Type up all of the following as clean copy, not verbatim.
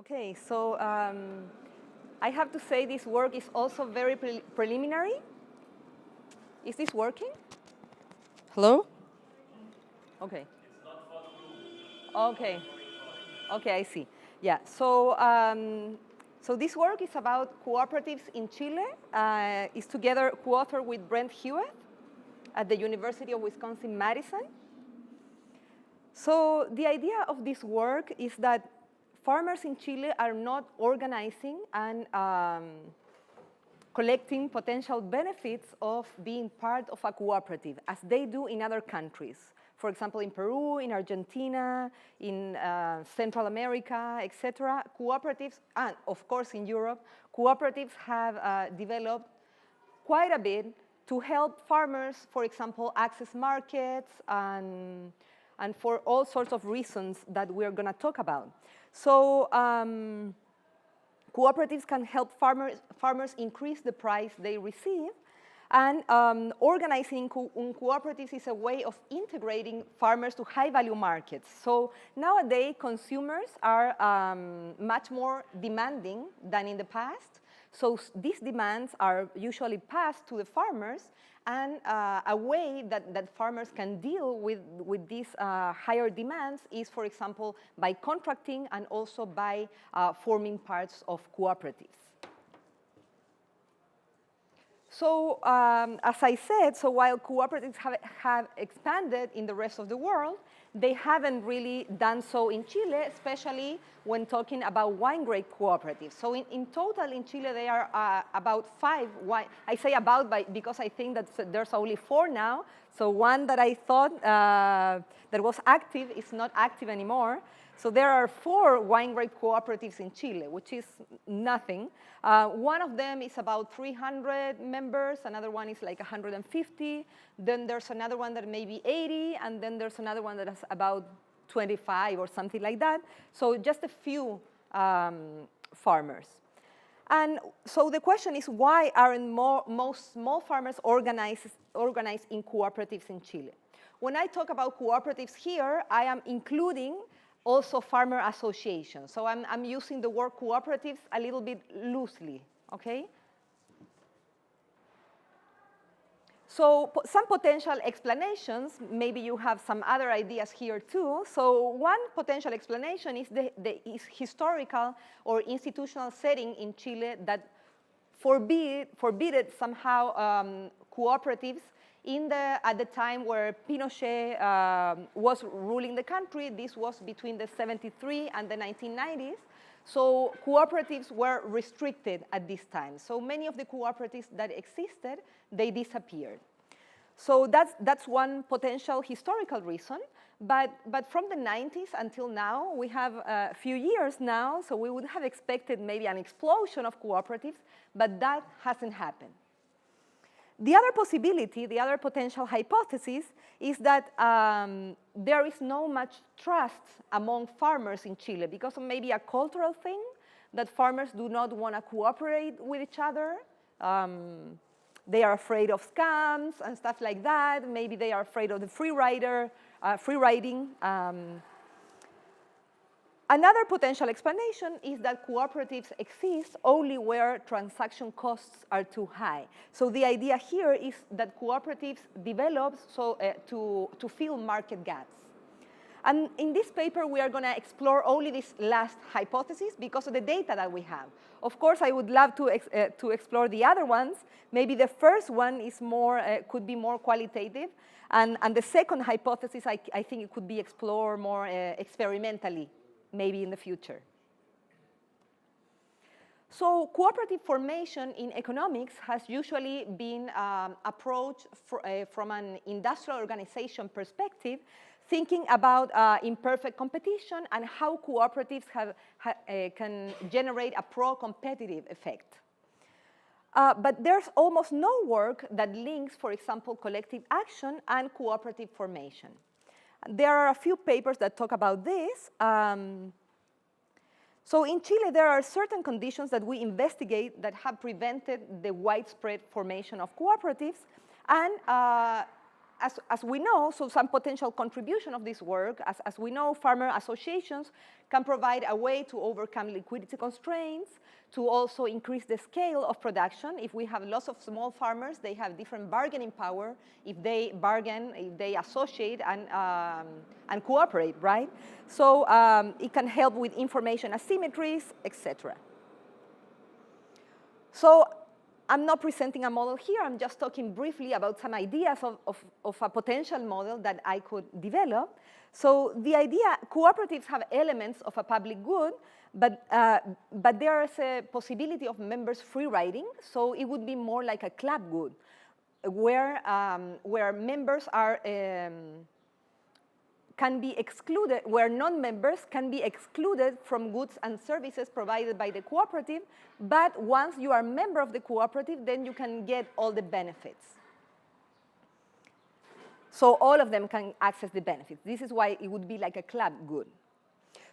Okay, so I have to say this work is also very preliminary. Is this working? Hello? Okay. Okay. Okay, I see. Yeah, so so this work is about cooperatives in Chile. It's together co-authored with Brent Hewitt at the University of Wisconsin-Madison. So the idea of this work is that farmers in Chile are not organizing and collecting potential benefits of being part of a cooperative, as they do in other countries. For example, in Peru, in Argentina, in Central America, etc. Cooperatives, and of course in Europe, cooperatives have developed quite a bit to help farmers, for example, access markets and for all sorts of reasons that we're going to talk about. So cooperatives can help farmers increase the price they receive, and organizing in cooperatives is a way of integrating farmers to high-value markets. So nowadays, consumers are much more demanding than in the past. So these demands are usually passed to the farmers, and a way that farmers can deal with these higher demands is, for example, by contracting and also by forming parts of cooperatives. So as I said, so while cooperatives have expanded in the rest of the world, they haven't really done so in Chile, especially when talking about wine-grape cooperatives. So in total in Chile, there are about 5 wine. I say about because I think that there's only 4 now. So one that I thought that was active is not active anymore. So there are 4 wine-grape cooperatives in Chile, which is nothing. One of them is about 300 members. Another one is like 150. Then there's another one that may be 80. And then there's another one that is about 25 or something like that. So just a few farmers. And so the question is, why aren't most small farmers organized in cooperatives in Chile? When I talk about cooperatives here, I am including also farmer associations. So I'm using the word cooperatives a little bit loosely, okay? So some potential explanations, maybe you have some other ideas here too. So one potential explanation is the historical or institutional setting in Chile that forbidden somehow cooperatives at the time where Pinochet was ruling the country. This was between the 73 and the 1990s. So cooperatives were restricted at this time. So many of the cooperatives that existed, they disappeared. So that's one potential historical reason. But from the 90s until now, we have a few years now, so we would have expected maybe an explosion of cooperatives, but that hasn't happened. The other possibility, the other potential hypothesis is that there is no much trust among farmers in Chile because of maybe a cultural thing, that farmers do not want to cooperate with each other. They are afraid of scams and stuff like that. Maybe they are afraid of the free riding. Another potential explanation is that cooperatives exist only where transaction costs are too high. So the idea here is that cooperatives develop to fill market gaps. And in this paper, we are going to explore only this last hypothesis because of the data that we have. Of course, I would love to explore the other ones. Maybe the first one is could be more qualitative. And the second hypothesis, I think it could be explored more experimentally, maybe in the future. So cooperative formation in economics has usually been approached from an industrial organization perspective, thinking about imperfect competition and how cooperatives can generate a pro-competitive effect. But there's almost no work that links, for example, collective action and cooperative formation. There are a few papers that talk about this. So in Chile, there are certain conditions that we investigate that have prevented the widespread formation of cooperatives. And as we know, so some potential contribution of this work, as we know, farmer associations can provide a way to overcome liquidity constraints, to also increase the scale of production. If we have lots of small farmers, they have different bargaining power if they bargain, if they associate and cooperate, right? So it can help with information asymmetries, etc. So I'm not presenting a model here. I'm just talking briefly about some ideas of a potential model that I could develop. So the idea, cooperatives have elements of a public good, but there is a possibility of members free riding. So it would be more like a club good, where members are can be excluded, where non-members can be excluded from goods and services provided by the cooperative, but once you are a member of the cooperative, then you can get all the benefits. So all of them can access the benefits. This is why it would be like a club good.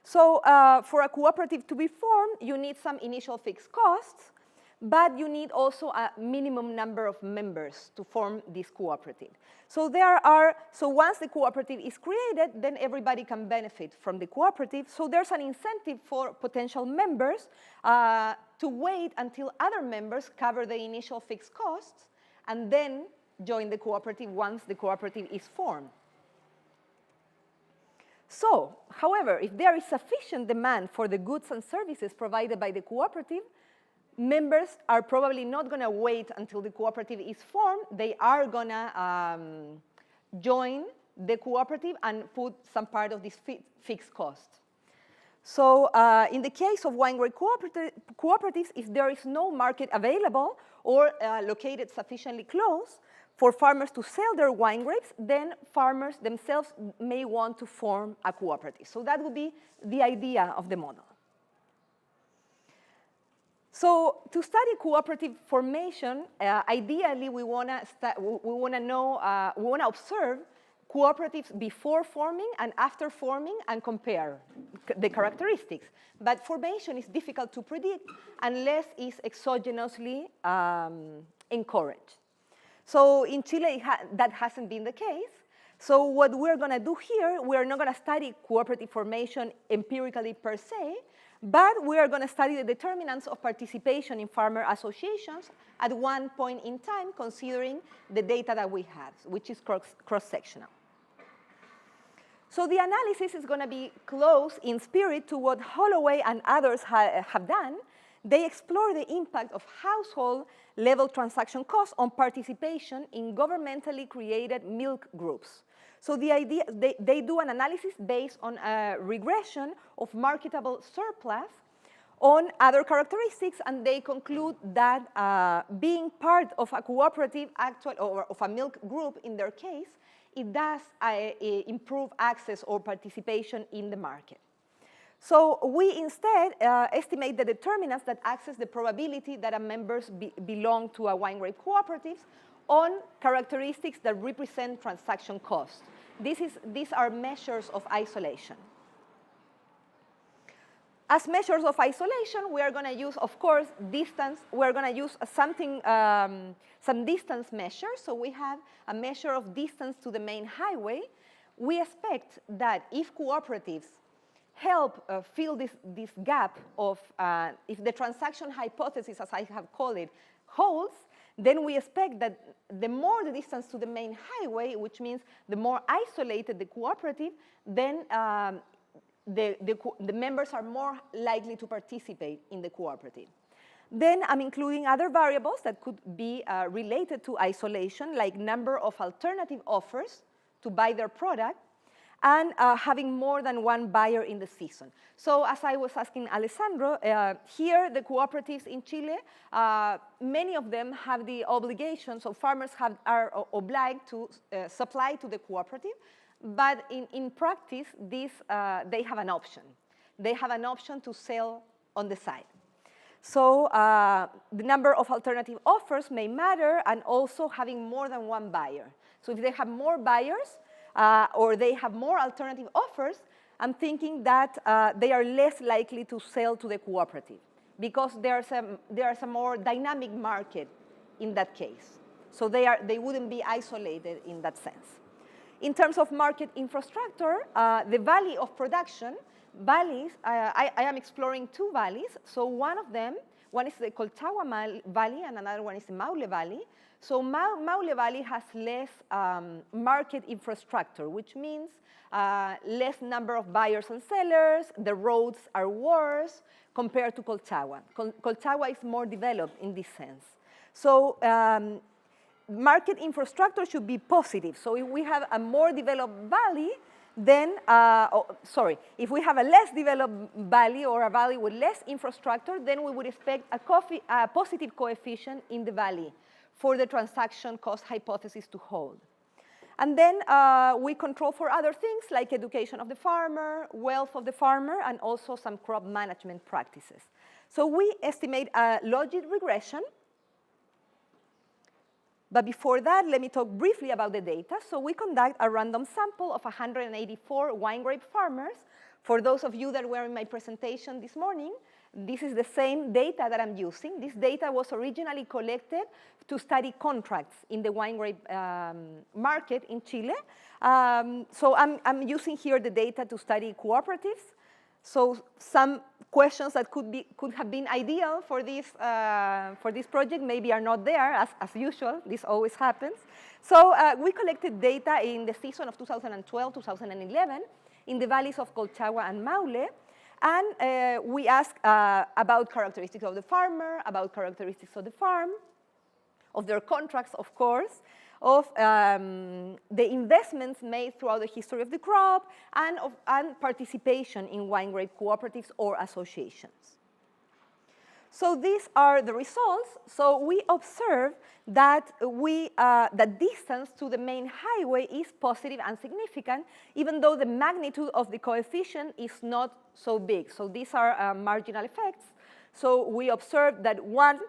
So for a cooperative to be formed, you need some initial fixed costs, but you need also a minimum number of members to form this cooperative. So so once the cooperative is created, then everybody can benefit from the cooperative. So there's an incentive for potential members to wait until other members cover the initial fixed costs and then join the cooperative once the cooperative is formed. So, however, if there is sufficient demand for the goods and services provided by the cooperative, members are probably not going to wait until the cooperative is formed. They are going to join the cooperative and put some part of this fixed cost. So in the case of wine-grape cooperatives, if there is no market available or located sufficiently close for farmers to sell their wine grapes, then farmers themselves may want to form a cooperative. So that would be the idea of the model. So to study cooperative formation, ideally we want to observe cooperatives before forming and after forming and compare the characteristics. But formation is difficult to predict unless it's exogenously encouraged. So in Chile, that hasn't been the case. So what we're going to do here, we're not going to study cooperative formation empirically per se, but we are going to study the determinants of participation in farmer associations at one point in time, considering the data that we have, which is cross-sectional. So the analysis is going to be close in spirit to what Holloway and others have done. They explore the impact of household-level transaction costs on participation in governmentally created milk groups. So the idea, they do an analysis based on a regression of marketable surplus on other characteristics, and they conclude that being part of a cooperative or of a milk group in their case, it does improve access or participation in the market. So we instead estimate the determinants that access the probability that a members belong to a wine-grape cooperative on characteristics that represent transaction costs. These are measures of isolation. As measures of isolation, we are going to use, of course, distance. We're going to use some distance measures. So we have a measure of distance to the main highway. We expect that if cooperatives help fill this gap of, if the transaction hypothesis, as I have called it, holds, then we expect that the more the distance to the main highway, which means the more isolated the cooperative, then the members are more likely to participate in the cooperative. Then I'm including other variables that could be related to isolation, like number of alternative offers to buy their product, and having more than one buyer in the season. So as I was asking Alessandro, here the cooperatives in Chile, many of them have the obligation, so farmers are obliged to supply to the cooperative, but in practice, they have an option. They have an option to sell on the side. So the number of alternative offers may matter, and also having more than one buyer. So if they have more buyers, or they have more alternative offers, I'm thinking that they are less likely to sell to the cooperative because there's a more dynamic market in that case. So they wouldn't be isolated in that sense. In terms of market infrastructure, the valley of production, valleys, I am exploring two valleys. So one of them, one is the Colchagua Valley and another one is the Maule Valley. So Maule Valley has less market infrastructure, which means less number of buyers and sellers, the roads are worse compared to Colchagua. Colchagua is more developed in this sense. So market infrastructure should be positive. So if we have a more developed valley, then, if we have a less developed valley or a valley with less infrastructure, then we would expect a positive coefficient in the valley for the transaction cost hypothesis to hold. And then we control for other things like education of the farmer, wealth of the farmer, and also some crop management practices. So we estimate a logit regression. But before that, let me talk briefly about the data. So we conduct a random sample of 184 wine grape farmers. For those of you that were in my presentation this morning, this is the same data that I'm using. This data was originally collected to study contracts in the wine grape market in Chile. So I'm using here the data to study cooperatives. So some questions that could have been ideal for this project maybe are not there, as usual. This always happens. So we collected data in the season of 2012, 2011, in the valleys of Colchagua and Maule. And we asked about characteristics of the farmer, about characteristics of the farm, of their contracts, of course, of the investments made throughout the history of the crop, and participation in wine grape cooperatives or associations. So these are the results. So we observe that the distance to the main highway is positive and significant, even though the magnitude of the coefficient is not so big. So these are marginal effects. So we observe that one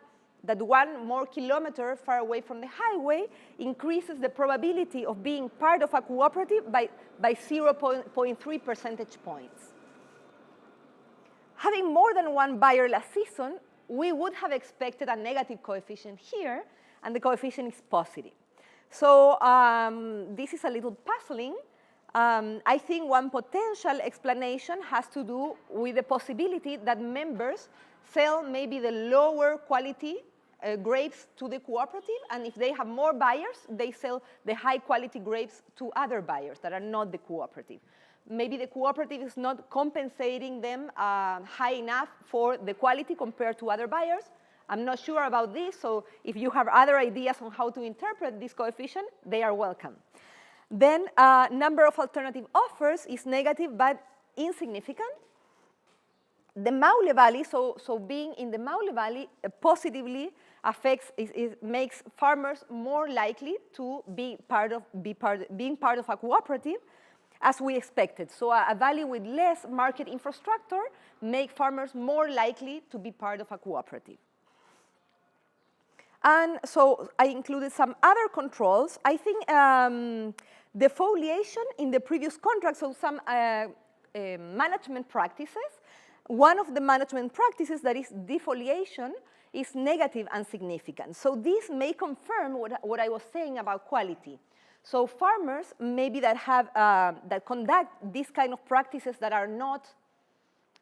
more kilometer far away from the highway increases the probability of being part of a cooperative by 0.3 percentage points. Having more than one buyer last season, we would have expected a negative coefficient here, and the coefficient is positive. So this is a little puzzling. I think one potential explanation has to do with the possibility that members sell maybe the lower quality grapes to the cooperative, and if they have more buyers, they sell the high quality grapes to other buyers that are not the cooperative. Maybe the cooperative is not compensating them high enough for the quality compared to other buyers. I'm not sure about this, so if you have other ideas on how to interpret this coefficient, they are welcome. Then number of alternative offers is negative but insignificant. The Maule Valley, so being in the Maule Valley positively affects, makes farmers more likely to being part of a cooperative, as we expected. So a valley with less market infrastructure make farmers more likely to be part of a cooperative. And so I included some other controls. I think defoliation in the previous contract, so some management practices. One of the management practices that is defoliation is negative and significant. So this may confirm what I was saying about quality. So farmers maybe that have that conduct these kind of practices that are not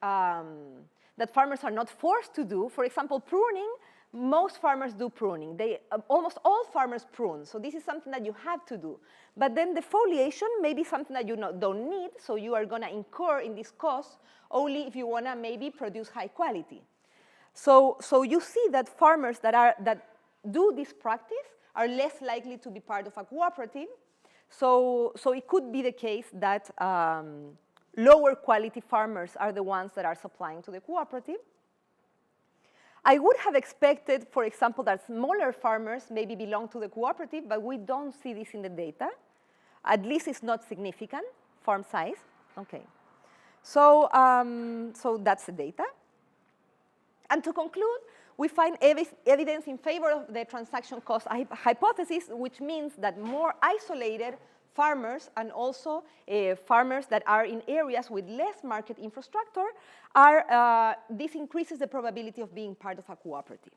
that farmers are not forced to do. For example, pruning. Most farmers do pruning. Almost all farmers prune. So this is something that you have to do. But then defoliation may be something that you don't need. So you are going to incur in this cost only if you want to maybe produce high quality. So you see that farmers that do this practice are less likely to be part of a cooperative. So it could be the case that lower quality farmers are the ones that are supplying to the cooperative. I would have expected, for example, that smaller farmers maybe belong to the cooperative, but we don't see this in the data. At least it's not significant, farm size. Okay. So that's the data. And to conclude, we find evidence in favor of the transaction cost hypothesis, which means that more isolated farmers and also farmers that are in areas with less market infrastructure, this increases the probability of being part of a cooperative.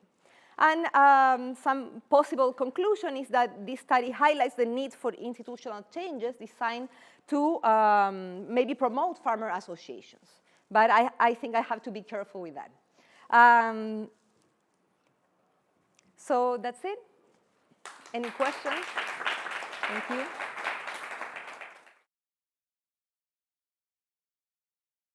And some possible conclusion is that this study highlights the need for institutional changes designed to maybe promote farmer associations. But I think I have to be careful with that. So that's it. Any questions? Thank you.